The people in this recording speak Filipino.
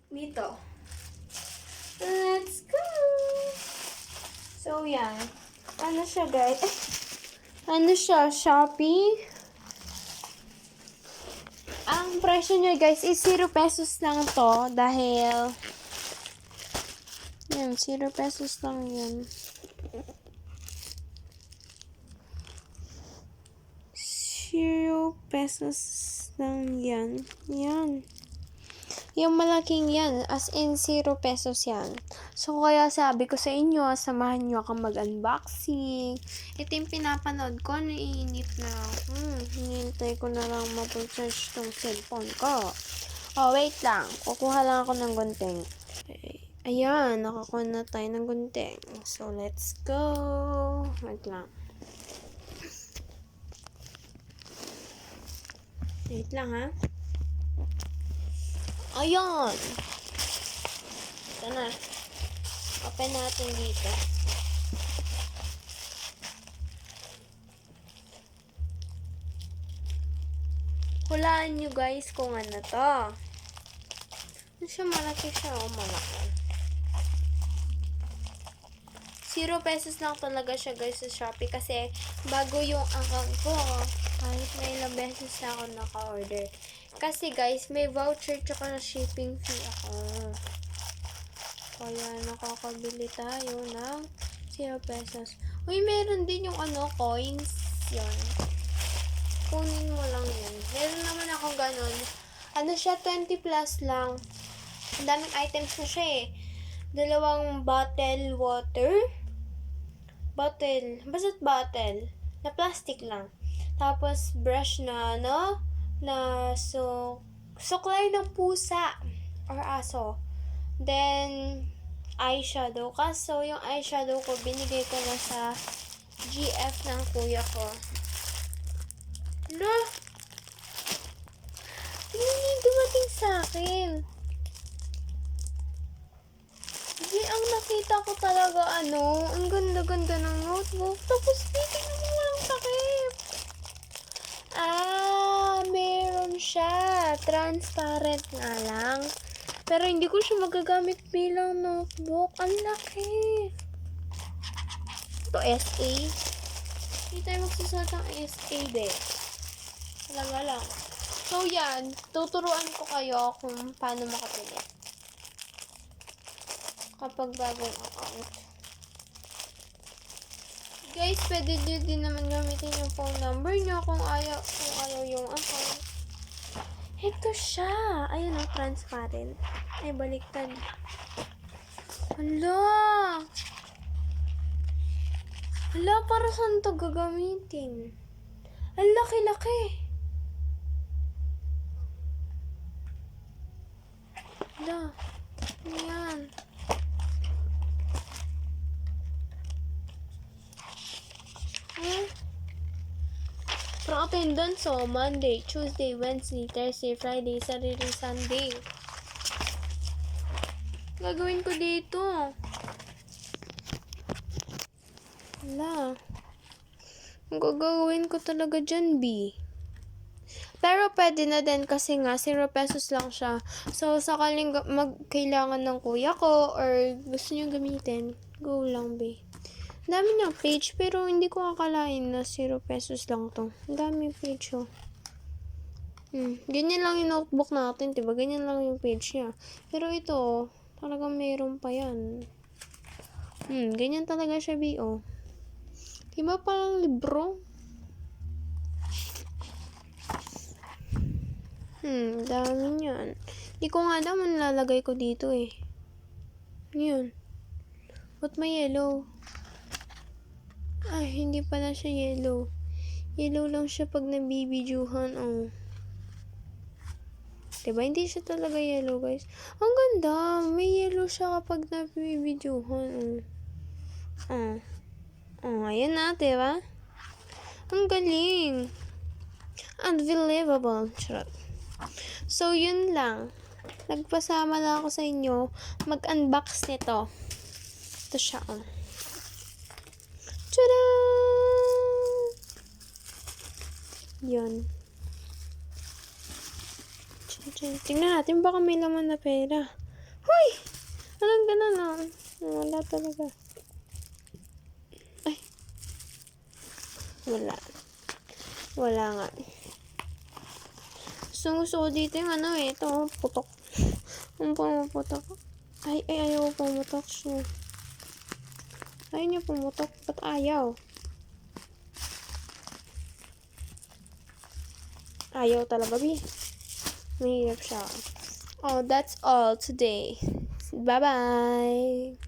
dito. Let's go! So, yan. Ano siya, guys? Ano siya? Shopee? Ang presyo niya, guys, is 0 pesos lang to. Dahil, yan, 0 pesos lang yan. 0 pesos lang yan. Yan. Yung malaking yan, as in 0 pesos yan. So, kaya sabi ko sa inyo, samahan nyo akong mag-unboxing. Ito yung pinapanood ko, naiinip na. Hinihintay ko na lang mapag-charge tong cellphone ko. Oh, wait lang. Kukuha lang ako ng gunting. Okay. Ayan, nakakuha na tayo ng gunting. So, let's go. Wait lang. Wait lang, ha? Ayan! Ito na. Open natin dito. Hulaan nyo guys kung ano to. Ano siya? Malaki siya. O, malaki. 0 pesos lang talaga siya guys sa Shopee kasi bago yung account ko. Kahit na ilang beses na ako naka-order. Kasi guys, may voucher tsaka na shipping fee ako. Kaya nakakabili tayo ng 0 pesos. Uy, meron din yung coins. Yun. Kunin mo lang yun. Meron naman akong ganun. Ano siya, 20 plus lang. Ang daming items na siya eh. 2 bottle water. Basta't bottle. Na plastic lang. Tapos, brush na, suklay ng pusa. Or aso. Then, eyeshadow. Kaso, yung eyeshadow ko, binigay ko na sa GF ng kuya ko. Hala! Tingnan niyo yung dumating sa akin. Hindi, ang nakita ko talaga, ang ganda-ganda ng notebook. Tapos, tingnan mo walang takip. Meron siya. Transparent nga lang. Pero hindi ko siya magagamit bilang notebook. Ang laki. Ito, SA. Hindi tayo magsusuot ng SA, be. Talaga lang. So, yan. Tuturuan ko kayo kung paano makapili. Kapag bagong account. Guys, pwede nyo din naman gamitin yung phone number nyo kung ayaw yung account. Ito siya. Ayun o, transparent. Ay, baliktad. Hala! Hala, para saan ito gagamitin? Ang laki-laki. Hala. Ayan. From attendance, so Monday, Tuesday, Wednesday, Thursday, Friday, Saturday, Sunday. Gagawin ko dito. Wala. Ang gagawin ko talaga dyan, B. Pero pwede na din kasi nga 0 pesos lang siya. So, sakaling kailangan ng kuya ko or gusto niyo gamitin, go lang, B. Ang dami niyang page pero hindi ko akalain na 0 pesos lang to. Ang dami page, oh. Ganyan lang yung notebook natin, diba? Ganyan lang yung page niya. Pero ito, talagang mayroon pa yan. Ganyan talaga siya, B, oh. Diba parang libro? Dami niyan. Hindi ko nga naman lalagay ko dito, eh. Yun. Ba't may yellow? Ay, hindi pala siya yellow. Yellow lang siya pag nabibidyuhan, oh. Diba? Hindi siya talaga yellow, guys. Ang ganda. May yellow siya kapag nabibidyuhan, oh. Ayan na, diba? Ang galing. Unbelievable. Charot. So, yun lang. Nagpasama lang ako sa inyo mag-unbox nito. Ito siya, oh. Tada! Yun. Tingnan natin baka may laman na pera. Hoy! Anong ganun na? Wala talaga. Ay. Wala. Wala nga. Gusto ko dito yung ano eh. Ito, putok. Ang pumuputok. Ay, ayaw pumutok siya. Ayaw niya pumutok. Ba't ayaw? Ayaw talaga, Bi. Mahirap siya. Oh, that's all today. Bye-bye!